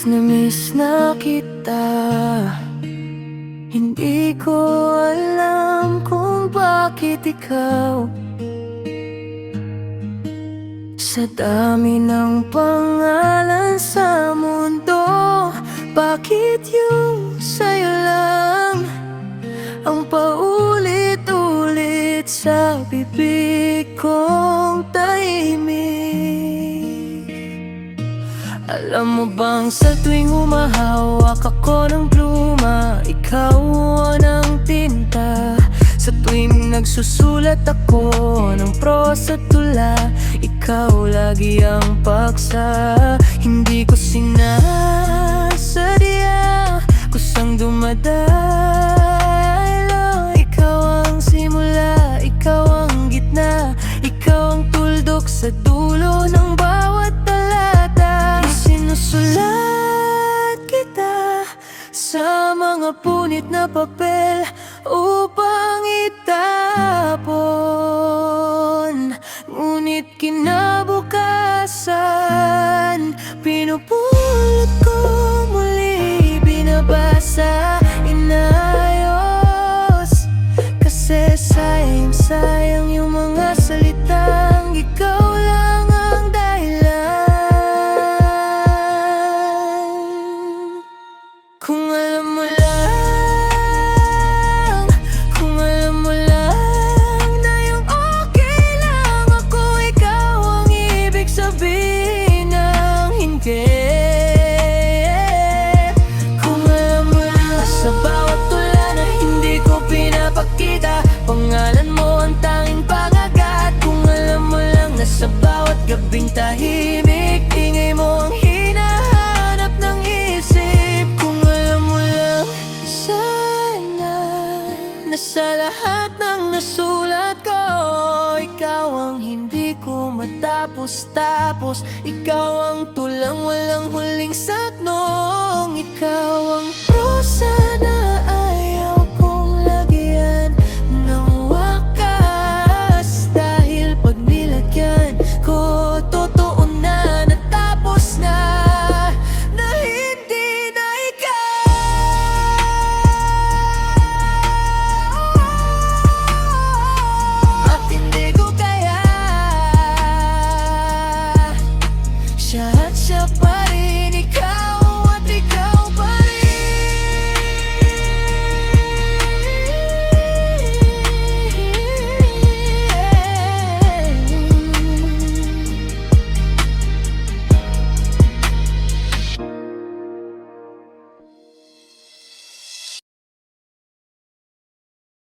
miss na kita. Hindi ko alam kung bakit ikaw, sa dami ng pangalan sa mundo, bakit yung sa'yo lang ang paulit-ulit sa bibig kong tahimik? Alam mo bang sa tuwing humahawak ako ng pluma, ikaw ang tinta. Sa tuwing nagsusulat ako ng prosa tula, ikaw lagi ang paksa. Hindi ko sinasadya, kusang dumadalo. Ikaw ang simula, ikaw ang gitna, ikaw ang tuldok sa dulo ng bawat talata. Isinusulat kita sa mga punit na papel upang itapon, ngunit kinabukasan pinupulot ko muli, binabasa, inayos. Kasi sayang yung mga salitang ikaw lang ang dahilan. Kung alam mo lang, kung alam mo lang na yung okay lang ako, ikaw ang ibig sabihin ng hindi. Kung alam mo lang, sa bawat tula na hindi ko pinapakita, pangalan mo ang tanging pangagat. Kung alam mo lang na sa bawat gabing tahimik, ingay mo ang hinahanap ng isip. Kung alam mo lang, sana na sa lahat ng nasulat ko, ikaw ang hindi ko matapos-tapos. Ikaw ang tulang walang huling saknong, ikaw